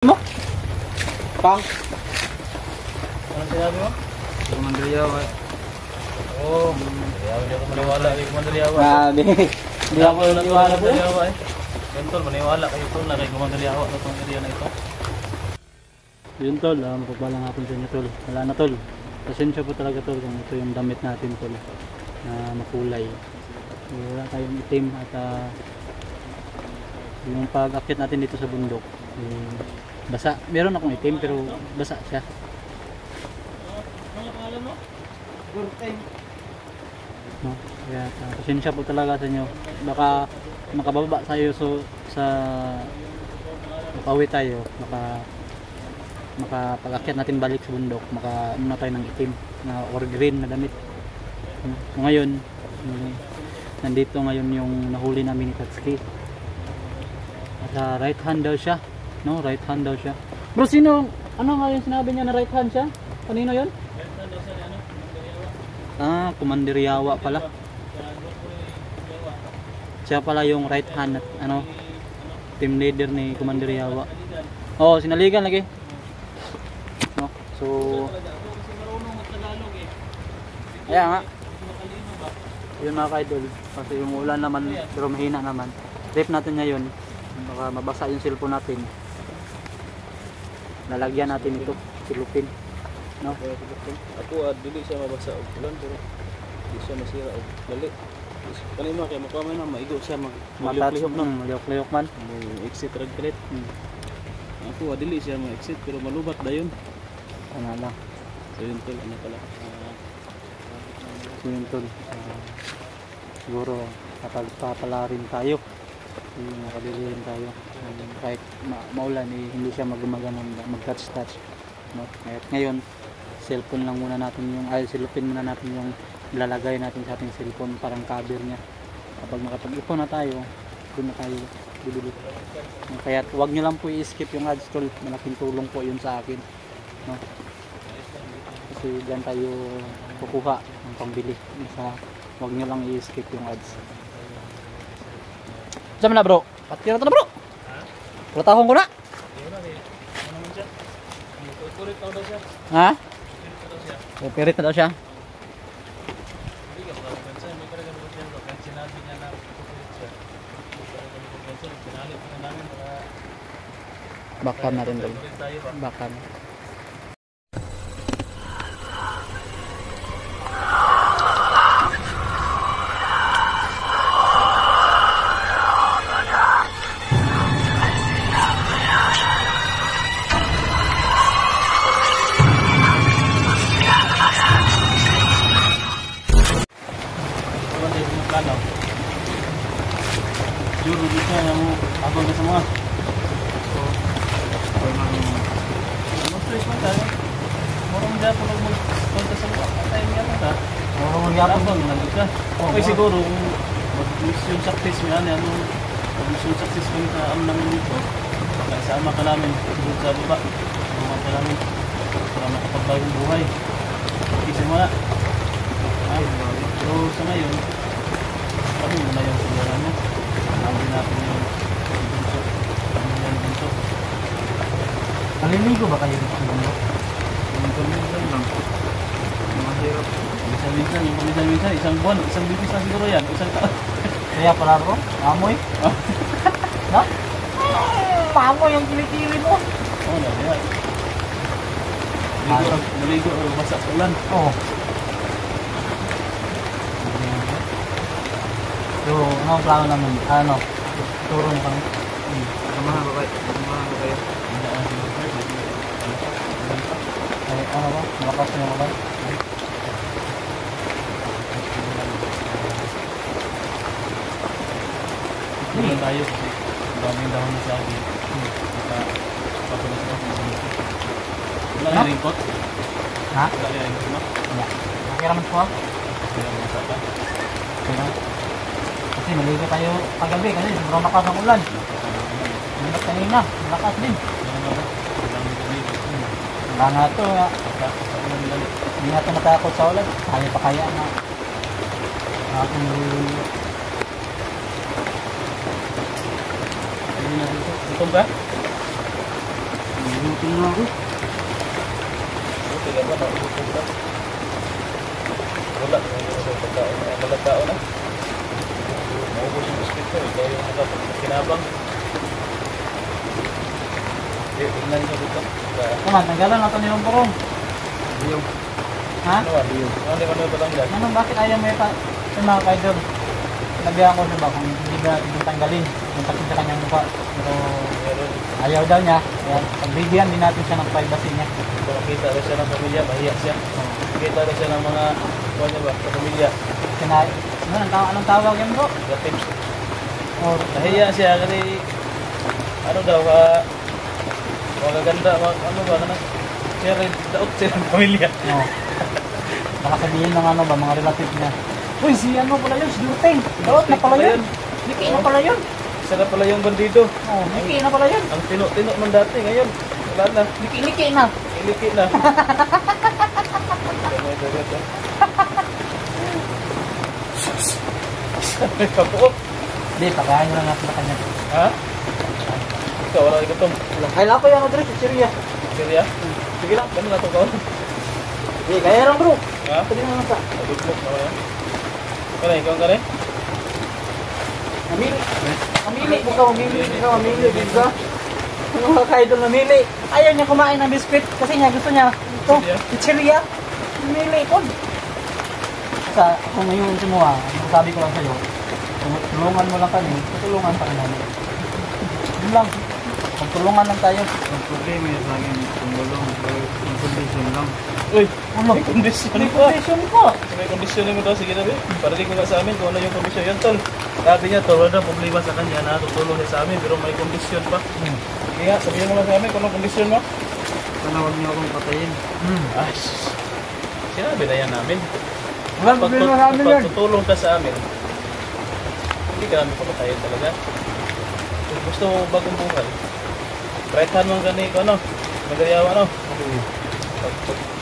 Mo? Pang? Ano sinabi mo? Kumandriyaw eh. Oo. Hindi ako maniwala kay Kumandaliawa. Grabe. Hindi ako naniwala po. Yun tol, maniwala kayo tol na kay Kumandaliawa na itong area na ito. Yun tol, mapagbalang hapon sa inyo tol. Wala na tol. Pasensya po talaga tol kung ito yung damit natin tol na makulay. Wala tayong itim at yung pag-akit natin dito sa bundok basa. Meron akong itim pero basa siya. No? Kaya pasensya po talaga sa inyo. Baka makababa tayo sa makauwi tayo, makapag-akyat natin balik sa bundok, muna tayo ng itim na or green na damit. So ngayon, nandito ngayon yung nahuli namin ni Tatsuki. At right hand daw siya. No, right hand daw siya. Bro, ano nga yung sinabi niya na right hand siya? Kanino yun? Right hand daw siya ni ano? Kumandaliawa pala. Siya pala yung right hand at team leader ni Kumandaliawa. Oh, sinaligan lagi. No, so ayan nga. Yun mga ka-idol. Kasi yung ulan naman pero mahina naman. Trip natin ngayon. Baka mabasa yung cellphone natin. Lalagyan natin ito, silupin. No? Ako dili siya mabasa og ulan pero di siya masira og dali. Kanima kay makuha man na maigo siya Matatsyok nung liyok-liyok man. Exit rag kalit. Ako dili siya ma-exit pero malubat dayon. Ano lang. So yun tol, ano pala. So yun tol. Siguro papala rin tayo. Makabili rin tayo. Kahit maulan hindi siya mag-touch. No? Ngayon, cellphone lang muna natin silupin muna natin yung ilalagay natin sa ating cellphone, parang cover niya. Kapag makapag-ipon na tayo, doon na tayo bibili. Kaya huwag nyo lang po i-skip yung ads tol. Malaking tulong po yun sa akin. No? Kasi dyan tayo kukuha ng pangbili. Huwag nyo lang i-skip yung ads. Saan na bro? Patira to na bro? Platahon ko na? Ha? Pirit na daw siya? Bakam natin doon. Bakam. Juro dito na mo abang ka sa mga. Stress man tayo. Morong dyan po mag-punta sa mga. Tayo niya po ta. Morong magyapon doon. Okay siguro kung mission success mo yan. Mission success mo yung kaam namin dito. Sama ka namin. Siguro sa baba. Sama ka namin. Para makapagbagong buhay. Kasi mga. So sa ngayon, kami muna yung sigara mo. Namin natin yung bunso. Naliligo ba kayo sa bundok? Minsan lang. Mahirap. Minsan, yung minsan, isang buwan, isang bibis na siguro yan, isang taon. Kaya pala bro, amoy. No? Pamoy yung kilikili mo. Oo na, yan. Naligo, basa sa ulan. Oo. So, anong plano naman? Turo mo kami. Samahan ko kayo. Ay, ano ba? Malakas na yung ulan? Tulan tayo kasi daming dahon na sabi. Papalas ako sa mga. Wala na ringkot? Ha? Wala na ringkot mo? Wala. Okay naman po. Wala na masaka. Pero, kasi maligo tayo kagabi kasi sobrang lakas ng ulan. Malakas kanina, malakas din. Wala nga ito. Hindi na ito natakot sa ulan. Kaya pa kaya na. Aking naliligo. Gutom ka? Gutom na ako. Buti naman, naubos na. Wala, malagkao na. Naubos yung biscuit ko, ikaw yung kinabang. Tingnan nyo dito. Tama, tanggalan natin yung burong. Ayaw. Ha? Ano ba lang dyan? Ano, bakit ayaw mo yung mga kaidol? Sinabihan ko diba kung hindi ba tanggalin yung pati sa kanyang mukha. Pero ayaw daw niya. Kaya pagbigyan din natin siya ng privacy niya. Kung makita rin siya ng pamilya, mahiya siya. Makita rin siya ng mga sa pamilya. Anong tawag yan bro? Relatives. Or, Nahiya siya kasi ano daw magaganda, ano ba na siya rin daot siya ng pamilya. no. Baka sabihin ng ano ba, mga relative niya. Uy, si ano pala yun, si Durteng. Daot na pala yun. Niki na pala yun. Isa na pala yung bandido. Oh, Niki na pala yun. Ang tino-tino man dati, ngayon wala na. Niki na. Iliki na. Sabi ka po. Hindi, pakain lang natin sa kanya. Ha? Ikaw, wala ka itong Kailangan ko yung address, Syria. Syria? Sige lang, ganun na itong kawan. Hindi, kaya lang bro. Ha? Pwede naman sa. Nag-vlog na yan. Kaya, ikaw ka rin? Mamili. Mamili po ka, mamili. Bisa. Ano mga ka-idol namili. Ayaw niya kumain ng biscuit kasi niya gusto niya ito, pizzeria. Mamili po. Sa kung ngayon sinuha, sabi ko lang sa'yo, tulungan mo lang kami, tutulungan pa rin namin. Yun lang. Magtulungan lang tayo. Ang problema yung sa akin, tumulong. Yung condition lang. Uy, may kondisyon May pa. condition ko. May kondisyon mo daw, sige na ba? Parating ko nga sa amin kung ano yung kondisyon yan, tol. Sabi niya, tol, wala problema sa kanya na tutulong niya sa amin, pero may kondisyon pa. Sige nga, sabihin mo lang sa amin kung anong kondisyon mo. Sana huwag niyo akong patayin. Ay, sinabi na yan namin. Wala problema sa amin yan. Pag tutulong ka sa amin, hindi ka namin papatayin talaga. Kung gusto mo bagong buhay, right-hand mo gani ko, ano? Magariyawa, ano?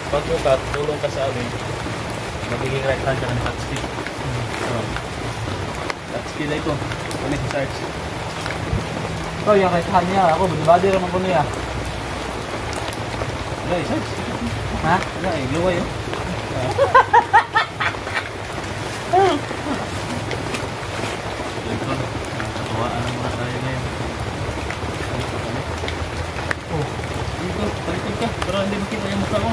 Pag mo ka, tulong ka sa amin, magiging right-hand ka ng Tatsuki. Tatsuki na ito. Connect search. Ikaw, yung kahit niya. Ako, badi naman ko niya. Wala eh, search. Ha? Wala eh, luway eh. Katuwaan ang mga tayo ngayon. Oh, dito, palitin ka. Pero hindi makita yung mukha mo.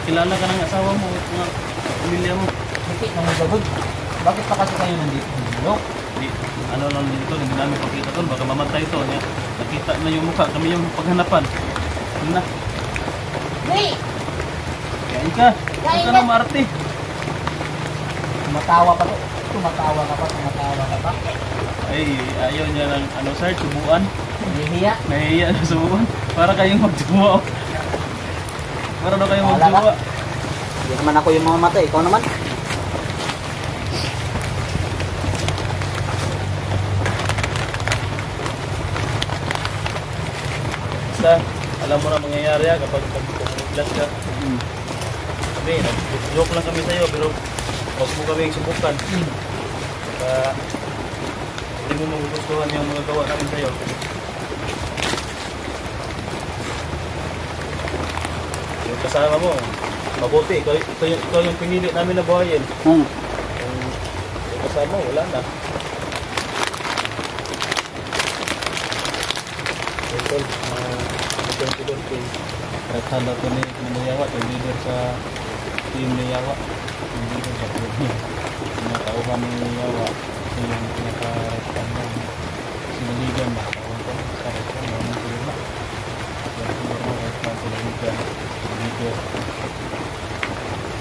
Kilala ka ng asawa mo, mga pamilya mo. Hindi naman gagod. Bakit pa kasi kayo nandito? Hello? Di, ano lang dito, hindi namin pakita doon. Baka mamatay ito. Nakita na yung mukha, kami yung paghanapan. Ano na? Hey! Kain ka. Huwag ka na maarte. Tumatawa pa to. Tumatawa ka pa. Ay, ayaw niya ng ano sir, subuan. Hihiya. Nahihiya na subuan. Para kayong magjuwa. Para daw kayong Wala ka. magjuwa. Hindi naman ako yung mga mata. Ikaw naman. Basta, alam mo na mangyayari yan kapag pag-glass ka. Sabi, nag-joke lang kami sa'yo, pero huwag mo kami subukan. Baka hindi mo magugustuhan yung mga gawa namin sa'yo. Yung kasama mo, mabuti. Ikaw yung pinili namin na buhayin. Yung kasama mo, wala na. Tol, mag-consider ko Rathanda ko ni Yawa, yung leader sa team ni Yawa. Yung leader sa team niya. Yung tauhan ni Yawa, ito yung pinaka-rathanda. Sinaligan ba? Tauhan ko, sa rathanda, walang tulima. Yung tulima, rathanda, sinaligan, leader.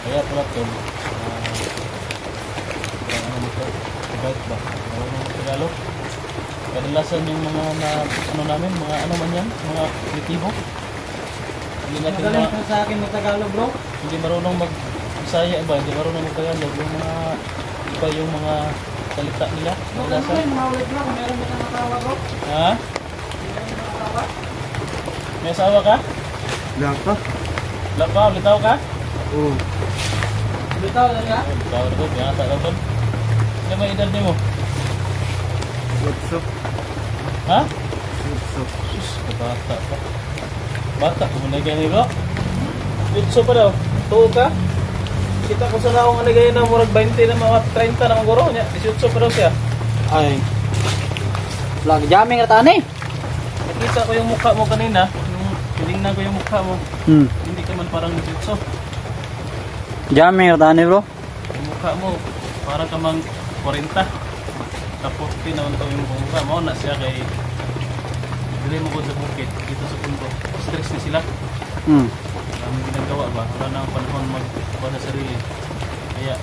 Kaya pala tol, parang ano nito, right ba? Marunong mo Tagalog? Kadalasan yung mga ano namin, mga ano man yan, mga kritibo. Hindi natin Magaling po sa akin mag-Tagalog bro. hindi marunong mag-Bisaya ba, hindi marunong mag-Tagalog. Yung mga, iba yung mga salita nila. Kadalasan. Mga ulit lang. Meron ba kang natawa bro? Ha? Meron ba kang natawa? May asawa ka? Wala ka? Wala pa? Ulitaw ka? Oo. Bitaw na niya? Ulitaw na ito, pinata na ito. Ano ba edad niyo mo? What's up? Ha? What's up? Sus, kabata pa. Bata, managay ni bro. Jutsu pa daw. Tuo ka. Kita ko sa naong managay na murag 20 na mga 30 na mga guro niya. Jutsu pa daw siya. Ay. Vlog jamming rata ni. Nakita ko yung mukha mo kanina. Yung tinignan ko yung mukha mo. Hindi ka man parang jutsu. Jamming rata ni bro. Yung mukha mo parang kamang 40. Tapos naman to yung mukha mo na siya kay dili mo ko sa bukid dito sa pundo. Stress na sila. Maraming ginagawa ba? Wala na ang panahon magkuha sa sarili. Kaya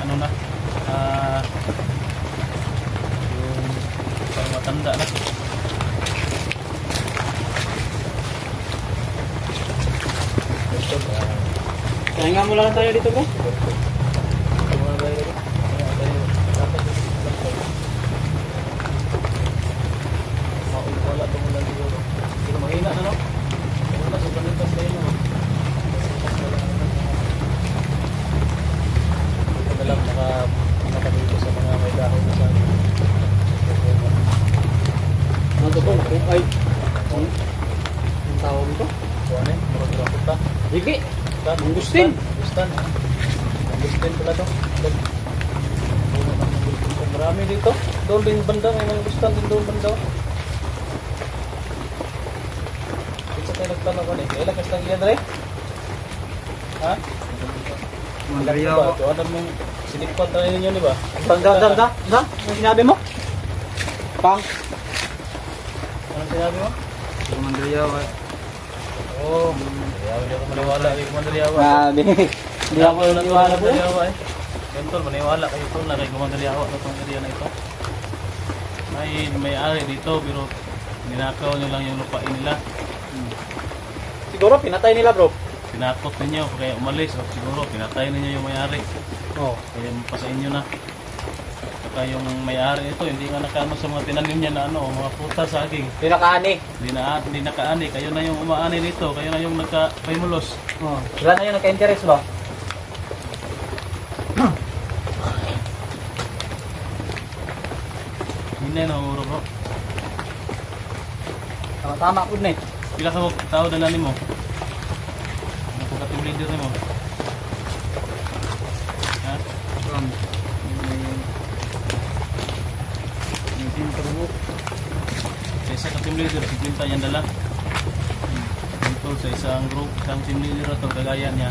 ano na yung parang matanda na. Kaya nga mula lang tayo dito bro. Wala ito mula siguro. Pero mahina na no? Wala sa panitas na yun. Ito na lang nakadito sa mga may dahon na sa Ano to bro? Ay. Ang tawag ito? ano eh? Murag-murag kita. Digi. Mangustin. Mangustin. Mangustin pala to. Marami dito. Doon din banda. May mangustin din doon banda. Isa tayo nagtanong ko eh. Kailan kas nag-iyan rin? Ha? Mandariyawa. Ano mong sinikpan tayo ninyo, di ba? Da. Ano sinabi mo? Pang. Anong sinabi mo? Mandariyawa. Oo. Hindi ako maniwala kay Commander Yawa. Grabe. Hindi ako naniwala po. Tol, maniwala kayo tol na kay Commander Yawa sa itong area na ito. May-ari dito pero ninakaw nyo lang yung lupain nila. Siguro pinatay nila bro. Pinakot ninyo kaya umalis o siguro pinatay ninyo yung may-ari. Oo. Kaya pa sa inyo na. Saka yung may-ari ito hindi nga nakaano sa mga tinanim niya na ano, mga puta sa saging. Pinakaani. Hindi nakaani, kayo na yung umaani dito, kayo na yung nagka-pamulos. Oo. Sila na yung nagka-interest ba? Hindi na uro bro. Tama po na eh. Pila ka tao dala nimo? Ano ka team leader nimo? Ha? Sa isa ka team leader, 50 yan dala. Dito sa isang group, isang team leader ito, kagaya niya.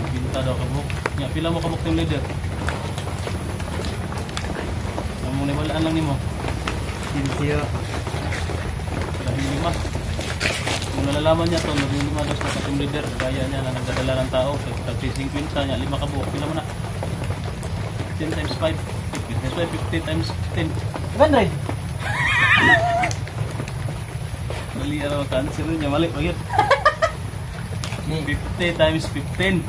50 daw kabuk. Nya, pila mo kabuk team leader? Ang muna walaan lang nimo. Siya. Labing lima. Kung nalalaman niya ito, labing lima daw sa team leader, kagaya niya na nagdadala ng tao. Tag-facing kwinta niya, 5 kabuk. Pila mo na? 10 times 5. 50 times 5, 50 times 10. 100. Mali araw ka answer niya, mali pagit. 50 times 15.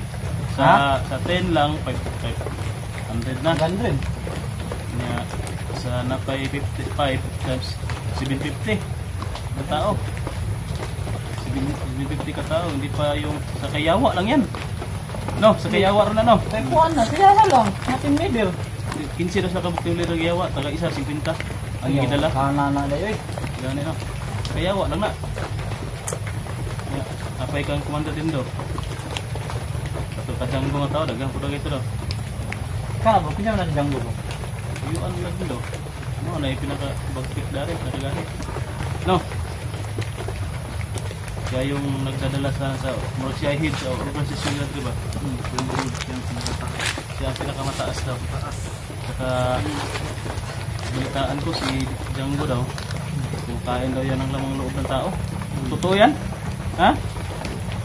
Sa 10 lang 500 na. 100. Nya sa napay 55 times 750 na tao. 750 ka tao, hindi pa yung sa Kayawa lang yan. No, sa Kayawa ron na no. Ay kuan na, sila na lang. Natin leader. 15 na sa kabuk yung liro Kayawa, taga isa 50 ang gidala. Kana na dayo eh. Gani no. Kayawa lang na. Ya, apay kang komando din do. Satu kadang mga tao dagang kuda ito do. Kana bro, pinya na danggo bro. Yuan lang do. No, na pinaka bagpit dari kadagani. No. Kaya yung nagdadala sa Murag siya head sa organisasyon nila, di ba? Siya ang pinakamataas daw. Saka balitaan ko si Django daw. Kumakain daw yan ng lamang loob ng tao. Totoo yan? Ha?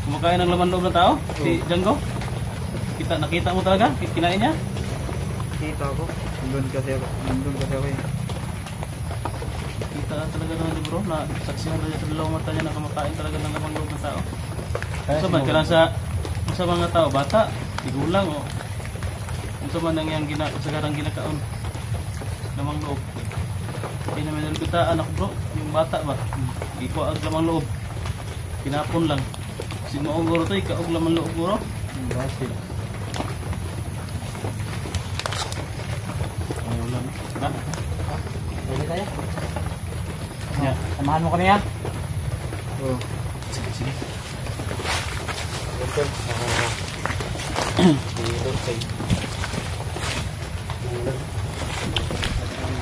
Kumakain ng lamang loob ng tao? Si Django? Nakita mo talaga? Kinain niya? Kita ko. Nandun kasi ako eh. Kita talaga naman bro na saksihan na sa dalawang mata niya na kumakain talaga ng lamang loob ng tao. So man kailan sa mga tao, bata, tigulang o so man ang yung kasagarang ginakaon lamang loob. Hindi naman nalbitaan ako bro, yung bata ba? Ikaw ang lamang loob. Pinapon lang. Sino ang guro to, ikaw ang lamang loob guro? Basil. Ayaw lang. Ha? Pwede tayo? Yeah. Samahan mo kami yan? Oo. Sige, sige. Si Dorting.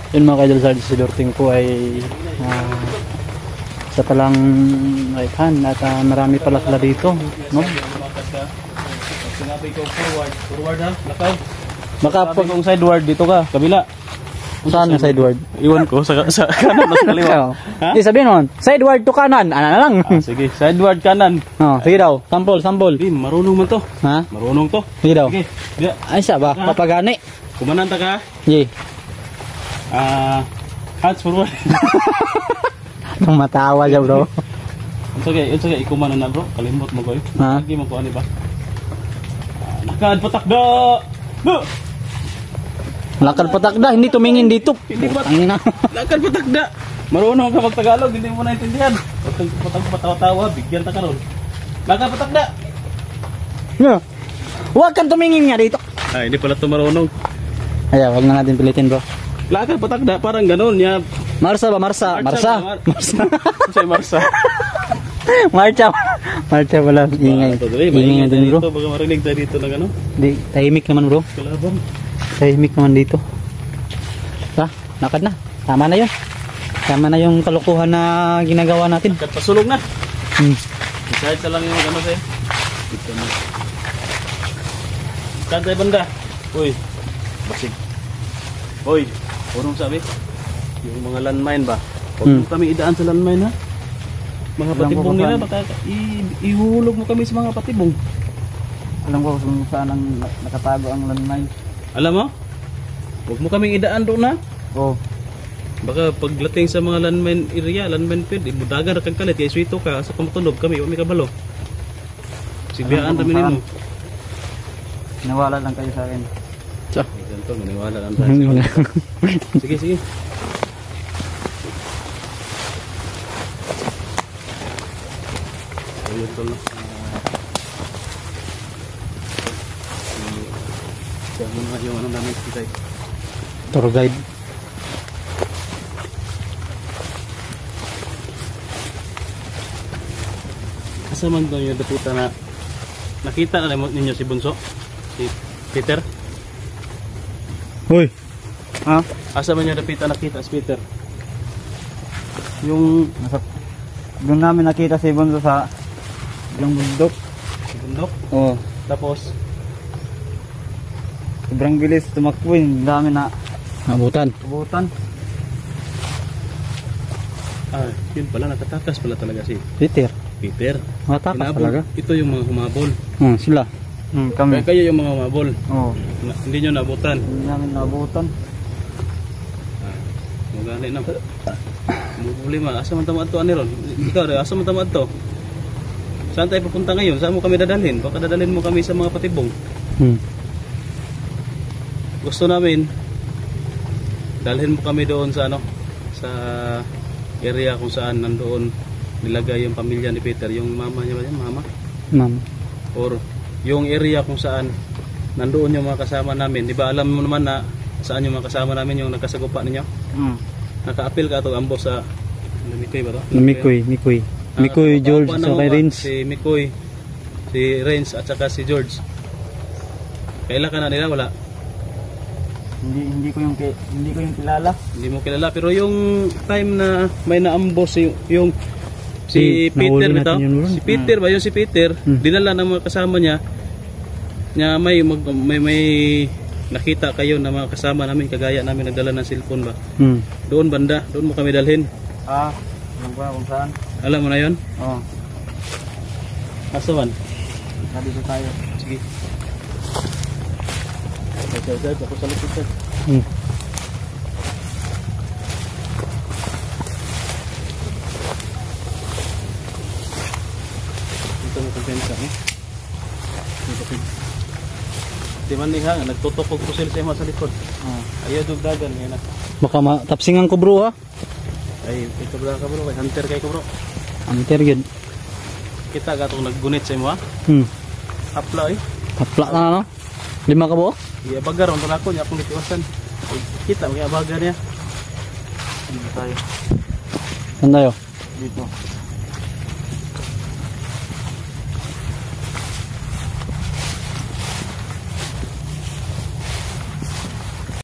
Yun mga kaidol, si Dorting po ay sa palang right hand at marami pala sila dito, no? Pag sinabi ko forward ha, lakaw. Baka Sabi kong sideward dito ka, kabila. saan yung sideward? Iwan ko sa kanan o sa kaliwa. Ha? Di sabihin mo, sideward to kanan, ano na lang. Sige, sideward kanan. Oh, sige daw, sample. Di, marunong man to. Ha? Marunong to. Sige daw. Sige, diya. Ay siya ba? Papagani. Kumananta ka. Ye. Hands forward. Nung matawa siya bro. It's okay, ikuman na bro. Kalimot mo ko eh. Ha? Lagi mo ko ano ba? Lakad patakda! No! Lakad patakda, hindi tumingin dito. Hindi ba? Ang ina. Lakad patakda! Marunong ka mag-Tagalog, hindi mo naintindihan. Patawa-tawa, bigyan ta ka ron. Lakad patakda! Yeah. Huwag kang tumingin nga dito. Hindi pala ito marunong. Ay, wag na natin pilitin bro. Lakad patakda, parang ganun niya. Marsa ba? Marsa. Say Marsa. Marcha wala. Ingay. Ingay na din bro. Ito, baka marinig tayo dito ng ano. Di, tahimik naman bro. Kalaban. Tahimik naman dito. Lakad na. Tama na yun. Tama na yung kalukuhan na ginagawa natin. Lakad pasulog na. Kahit sa lang yung ano sa'yo. Dito na. Kantay banda. Uy. Basig. Uy. Urong sabi. Yung mga landmine ba? Huwag mo kami idaan sa landmine ha. Mga patibong nila. Baka ihulog mo kami sa mga patibong. Alam ko kung saan ang nakatago ang landmine. Alam mo? Huwag mo kaming idaan doon ha. Oo. Baka paglating sa mga landmine area, landmine field, ibudagan na kang kalit, kaya swito ka, sa pamatunog kami, huwag may kabalo. Sigbiyaan kami nimo. Nawala lang kayo sa akin. Ganito, maniwala lang tayo. Sige. Ayun to lang. Kaya mo na yung ano namin kita. Tour guide. Asa man daw yung daputa na nakita na ninyo si Bunso? Si Peter? Hoy. Ha? Asa man yung daputa nakita si Peter? Yung Doon namin nakita si Bunso sa yung bundok. si bundok. Oo. Tapos Sobrang bilis tumakbo. Ang dami na abutan. yun pala nakatakas pala talaga si Peter. Peter. Matakas Inabol. talaga. Ito yung mga humabol. Sila. Kami. Kayo yung mga humabol. Oo. Hindi nyo nabutan. Hindi namin naabutan. Magani na. Problema, asa man tamad to ani ron? Ikaw, asa man tamad to? Saan tayo pupunta ngayon? Saan mo kami dadalhin? Baka dadalhin mo kami sa mga patibong. Gusto namin dalhin mo kami doon sa ano, sa area kung saan nandoon nilagay yung pamilya ni Peter, yung mama niya ba yan? Mama? Or yung area kung saan nandoon yung mga kasama namin. Di ba alam mo naman na saan yung mga kasama namin yung nagkasagupa ninyo? Naka-appeal ka ito ambo sa Mikoy ba to? Mikoy, George, sa kay Rins. Si Mikoy, si Rins at saka si George. Kailan ka na nila? Wala. Hindi ko yung kilala. Hindi mo kilala, pero yung time na may naambos yung si Peter bitaw. Si Peter ba yung si Peter, dinala ng mga kasama niya may nakita kayo na mga kasama namin, kagaya namin nagdala ng cellphone ba. Doon banda, doon mo kami dalhin. Alam ko na kung saan. Alam mo na 'yon? Oo. Asawan? Dito tayo. Sige. Ako sa likod sir. Dito mo kumpensa eh. Di man niha, nagtutok og pusil sa ima sa likod. Ayaw dugdagan yan na. Baka matapsingan ko bro ha. Ay, ito bro ka bro, hunter kay ko bro. Hunter yun. Kita ka itong naggunit sa imo ha. Hapla eh. Hapla na no? 5 ka buo? Iya bagar untuk ako niya akong nitiwasan. Kita may abagan niya. Dito tayo. Saan tayo? Dito.